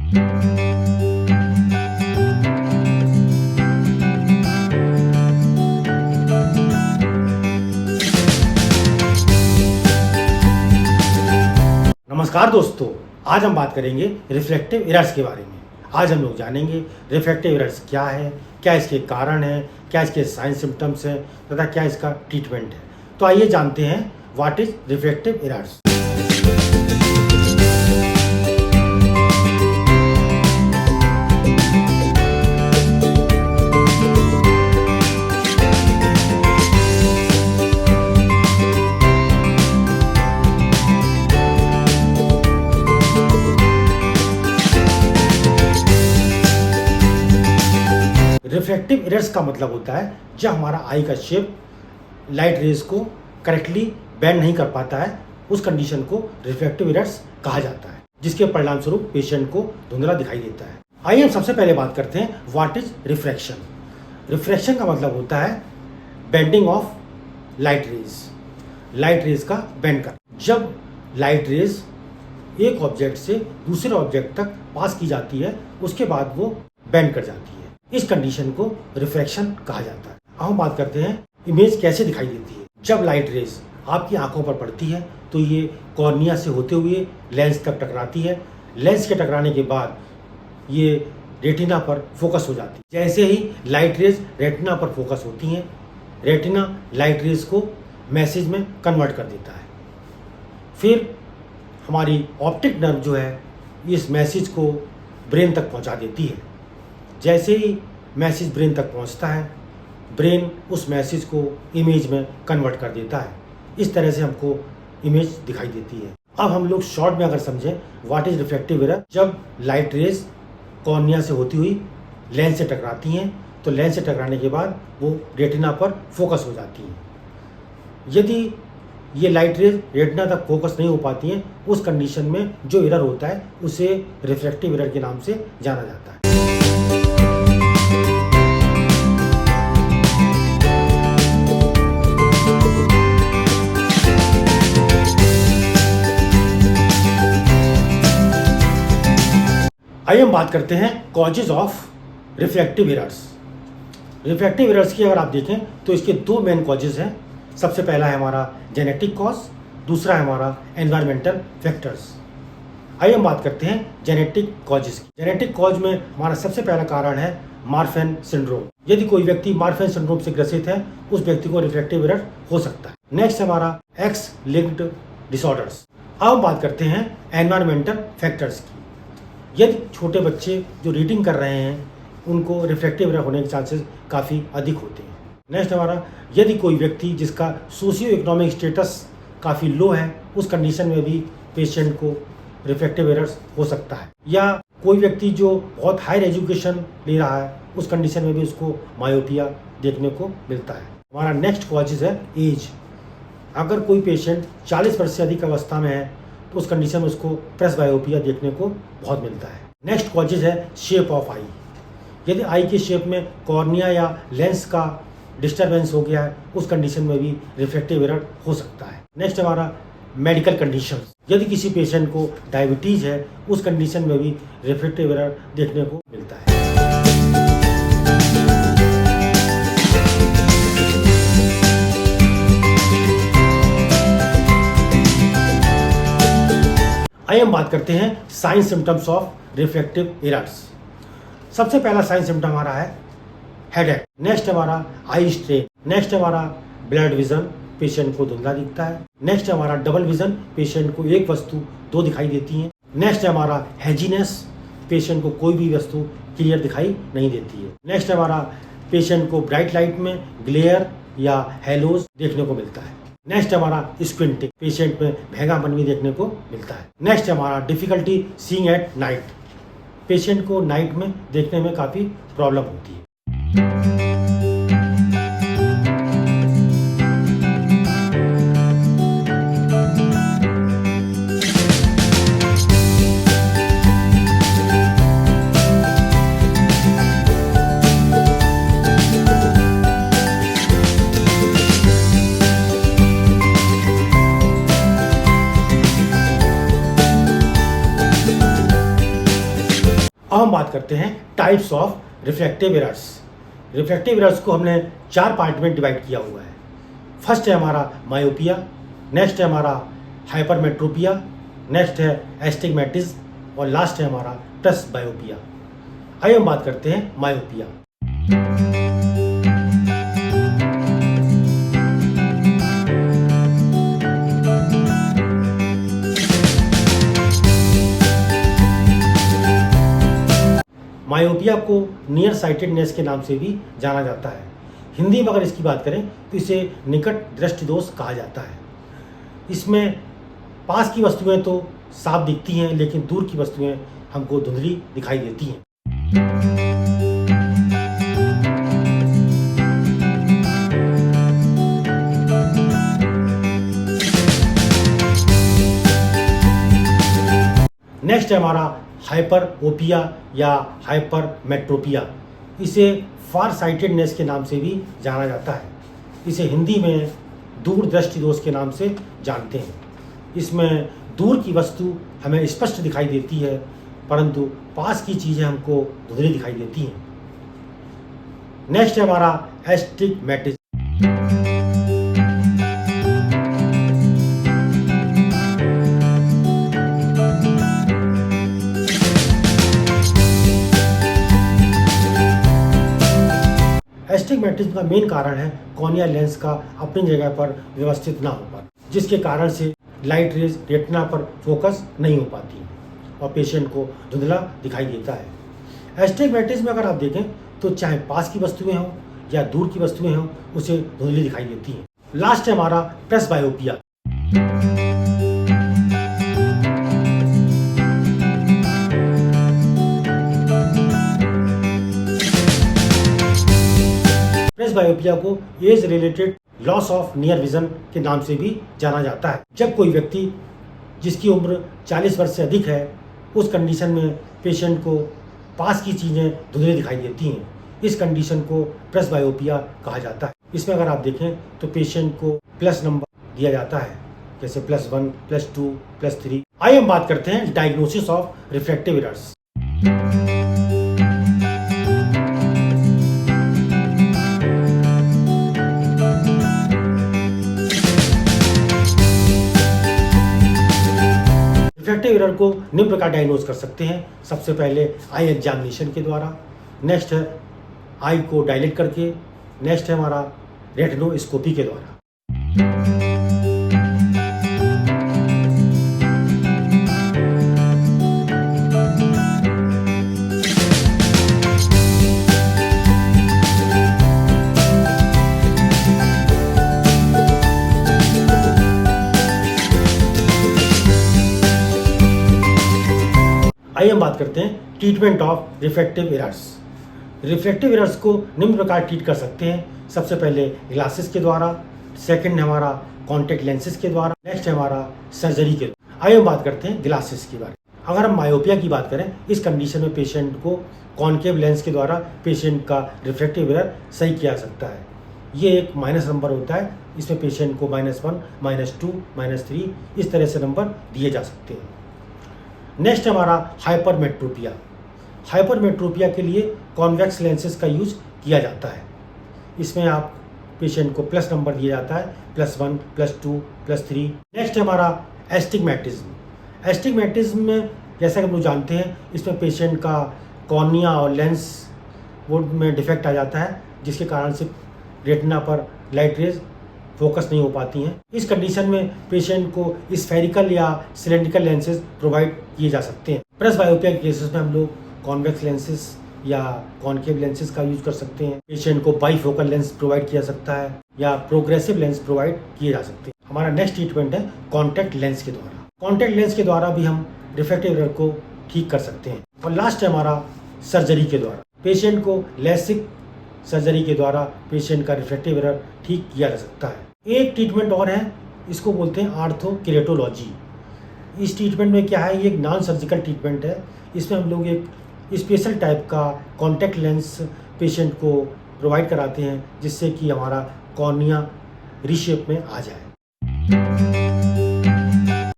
नमस्कार दोस्तों, आज हम बात करेंगे रिफ्लेक्टिव एरर्स के बारे में। आज हम लोग जानेंगे रिफ्लेक्टिव एरर्स क्या है, क्या इसके कारण है, क्या इसके साइन सिम्टम्स हैं तथा क्या इसका ट्रीटमेंट है। तो आइए जानते हैं what is reflective errors. Reflective errors का मतलब होता है जब हमारा आई का शेप लाइट रेज को करेक्टली बेंड नहीं कर पाता है, उस कंडीशन को रिफ्लेक्टिव एरर्स कहा जाता है, जिसके परिणाम स्वरूप पेशेंट को धुंधला दिखाई देता है। आइए हम सबसे पहले बात करते हैं व्हाट इज रिफ्रैक्शन। रिफ्रैक्शन का मतलब होता है बेंडिंग ऑफ लाइट रेज का बेंड कर। जब लाइट रेज एक ऑब्जेक्ट से दूसरे ऑब्जेक्ट तक पास की जाती है, उसके बाद वो बेंड कर जाती है, इस कंडीशन को रिफ्रैक्शन कहा जाता है। अब हम बात करते हैं इमेज कैसे दिखाई देती है। जब लाइट रेज आपकी आंखों पर पड़ती है तो ये कॉर्निया से होते हुए लेंस तक टकराती है। लेंस के टकराने के बाद ये रेटिना पर फोकस हो जाती है। जैसे ही लाइट रेज रेटिना पर फोकस होती हैं, रेटिना लाइट रेज को मैसेज में कन्वर्ट कर देता है। फिर हमारी ऑप्टिक नर्व जो है इस मैसेज को ब्रेन तक पहुंचा देती है। जैसे ही मैसेज ब्रेन तक पहुंचता है, ब्रेन उस मैसेज को इमेज में कन्वर्ट कर देता है। इस तरह से हमको इमेज दिखाई देती है। अब हम लोग शॉर्ट में अगर समझें व्हाट इज रिफ्लेक्टिव एरर, जब लाइट रेज कॉर्निया से होती हुई लेंस से टकराती हैं तो लेंस से टकराने के बाद वो रेटिना पर फोकस हो जाती हैं। यदि ये लाइट रेज रेटिना तक फोकस नहीं हो पाती हैं, उस कंडीशन में जो एरर होता है उसे रिफ्लेक्टिव एरर के नाम से जाना जाता है। आइए हम बात करते हैं causes of reflective errors. Reflective errors की अगर आप देखें तो इसके दो मेन कॉजेज हैं। सबसे पहला है हमारा जेनेटिक कॉज, दूसरा है हमारा एनवायरमेंटल फैक्टर्स। आइए हम बात करते हैं जेनेटिक कॉजेज की। जेनेटिक कॉज में हमारा सबसे पहला कारण है मार्फन सिंड्रोम। यदि कोई व्यक्ति मार्फन सिंड्रोम से ग्रसित है, उस व्यक्ति को रिफ्लेक्टिव एरर हो सकता है। नेक्स्ट है हमारा एक्स लिंक्ड डिसऑर्डर्स। अब हम बात करते हैं एनवायरमेंटल फैक्टर्स की। यदि छोटे बच्चे जो रीडिंग कर रहे हैं उनको रिफ्लेक्टिव एरर होने के चांसेस काफ़ी अधिक होते हैं। नेक्स्ट हमारा यदि कोई व्यक्ति जिसका सोशियो इकोनॉमिक स्टेटस काफ़ी लो है, उस कंडीशन में भी पेशेंट को रिफ्लेक्टिव एरर्स हो सकता है। या कोई व्यक्ति जो बहुत हायर एजुकेशन ले रहा है, उस कंडीशन में भी उसको मायोपिया देखने को मिलता है। हमारा नेक्स्ट कॉजेज है एज। अगर कोई पेशेंट 40 वर्ष से अधिक अवस्था में है तो उस कंडीशन में उसको प्रेस बायोपिया देखने को बहुत मिलता है। नेक्स्ट कॉजेज है शेप ऑफ आई। यदि आई के शेप में कॉर्निया या लेंस का डिस्टर्बेंस हो गया है, उस कंडीशन में भी रिफ्लेक्टिव एरर हो सकता है। नेक्स्ट हमारा मेडिकल कंडीशन। यदि किसी पेशेंट को डायबिटीज है, उस कंडीशन में भी रिफ्लेक्टिव एरर देखने को मिलता है। आइए हम बात करते हैं sign symptoms of reflective errors. सबसे पहला साइन सिम्टम हमारा है हेडेक। नेक्स्ट हमारा आई स्ट्रेन। नेक्स्ट हमारा ब्लड विजन, पेशेंट को धुंधला दिखता है। नेक्स्ट हमारा डबल विजन, पेशेंट को एक वस्तु दो दिखाई देती है। नेक्स्ट हमारा हैजीनेस, पेशेंट को कोई भी वस्तु क्लियर दिखाई नहीं देती है। नेक्स्ट हमारा पेशेंट को ब्राइट लाइट में ग्लेयर या हेलोज देखने को मिलता है। नेक्स्ट हमारा स्क्विंटिंग, पेशेंट में भेगापन भी देखने को मिलता है। नेक्स्ट हमारा difficulty seeing at night, patient को नाइट में देखने में काफ़ी प्रॉब्लम होती है। अब हम बात करते हैं types of refractive errors. Refractive errors को हमने 4 पार्ट में डिवाइड किया हुआ है। फर्स्ट है हमारा मायोपिया, नेक्स्ट है हमारा हाइपरमेट्रोपिया, नेक्स्ट है एस्टिग्मेटिज्म और लास्ट है हमारा प्रेसबायोपिया। आइए हम बात करते हैं मायोपिया। मायोपिया को नियर साइटेडनेस के नाम से भी जाना जाता है। हिंदी में अगर इसकी बात करें तो इसे निकट दृष्टि दोष कहा जाता है। इसमें पास की वस्तुएं तो साफ दिखती हैं, लेकिन दूर की वस्तुएं हमको धुंधली दिखाई देती हैं। नेक्स्ट है हमारा हाइपरओपिया या हाइपरमेट्रोपिया। इसे फार साइटेडनेस के नाम से भी जाना जाता है। इसे हिंदी में दूर दृष्टि दोष के नाम से जानते हैं। इसमें दूर की वस्तु हमें स्पष्ट दिखाई देती है, परंतु पास की चीज़ें हमको धुंधली दिखाई देती हैं। नेक्स्ट है हमारा एस्टिग्मेटिज्म। एस्टिग्मेटिज्म का मेन कारण है कॉर्नियल लेंस का अपनी जगह पर व्यवस्थित ना हो पाना, जिसके कारण से लाइट रेज रेटिना पर फोकस नहीं हो पाती और पेशेंट को धुंधला दिखाई देता है। एस्टिग्मेटिज्म में अगर आप देखें तो चाहे पास की वस्तुएं हों या दूर की वस्तुएं हों, उसे धुंधली दिखाई देती हैं। लास्ट है हमारा प्रेसबायोपिया। प्रेसबायोपिया को age related loss of near vision के नाम से भी जाना जाता है। जब कोई व्यक्ति जिसकी उम्र 40 वर्ष से अधिक है, उस कंडीशन में पेशेंट को पास की चीज़ें धुंधली दिखाई देती हैं। इस कंडीशन को प्रेसबायोपिया कहा जाता है। इसमें अगर आप देखें तो पेशेंट को प्लस नंबर दिया जाता है, जैसे +1, +2, +3। आइए हम बात करते हैं diagnosis of refractive errors. Refractive error को निम्न प्रकार डायग्नोज कर सकते हैं। सबसे पहले आई एग्जामिनेशन के द्वारा, नेक्स्ट है आई को डायलेट करके, नेक्स्ट है हमारा रेटिनोस्कोपी के द्वारा। आइए हम बात करते हैं treatment of refractive errors. Refractive errors को निम्न प्रकार ट्रीट कर सकते हैं। सबसे पहले ग्लासेस के द्वारा, सेकंड है हमारा कॉन्टैक्ट लेंसेज के द्वारा, नेक्स्ट है हमारा सर्जरी के द्वारा। आइए हम बात करते हैं ग्लासेस के बारे में। अगर हम मायोपिया की बात करें, इस कंडीशन में पेशेंट को कॉन्केव लेंस के द्वारा पेशेंट का रिफ्रैक्टिव एरर सही किया जा सकता है। ये एक माइनस नंबर होता है, इसमें पेशेंट को -1, -2, -3 इस तरह से नंबर दिए जा सकते हैं। नेक्स्ट है हमारा हाइपरमेट्रोपिया। हाइपरमेट्रोपिया के लिए कॉन्वेक्स लेंसेज का यूज किया जाता है। इसमें आप पेशेंट को प्लस नंबर दिया जाता है, +1, +2, +3। नेक्स्ट है हमारा एस्टिग्मेटिज्म। एस्टिग्मेटिज्म में जैसा कि हम लोग जानते हैं, इसमें पेशेंट का कॉर्निया और लेंस वो में डिफेक्ट आ जाता है, जिसके कारण से रेटिना पर लाइट रेज फोकस नहीं हो पाती हैं। इस कंडीशन में पेशेंट को स्फेरिकल या सिलेंड्रिकल लेंसेज प्रोवाइड किए जा सकते हैं। प्रेसबायोपिया के केसेस में हम लोग कॉन्वेक्स लेंसेज या कॉन्केव लेंसेज का यूज कर सकते हैं। पेशेंट को बाईफोकल लेंस प्रोवाइड किया सकता है या प्रोग्रेसिव लेंस प्रोवाइड किए जा सकते हैं। हमारा नेक्स्ट ट्रीटमेंट है कॉन्टैक्ट लेंस के द्वारा। कॉन्टैक्ट लेंस के द्वारा भी हम रिफ्रैक्टिव एरर को ठीक कर सकते हैं। और लास्ट है हमारा सर्जरी के द्वारा। पेशेंट को लेसिक सर्जरी के द्वारा पेशेंट का रिफ्रैक्टिव एरर ठीक किया जा सकता है। एक ट्रीटमेंट और है, इसको बोलते हैं आर्थोकेरेटोलॉजी। इस ट्रीटमेंट में क्या है, ये एक नॉन सर्जिकल ट्रीटमेंट है। इसमें हम लोग एक स्पेशल टाइप का कॉन्टैक्ट लेंस पेशेंट को प्रोवाइड कराते हैं, जिससे कि हमारा कॉर्निया रीशेप में आ जाए।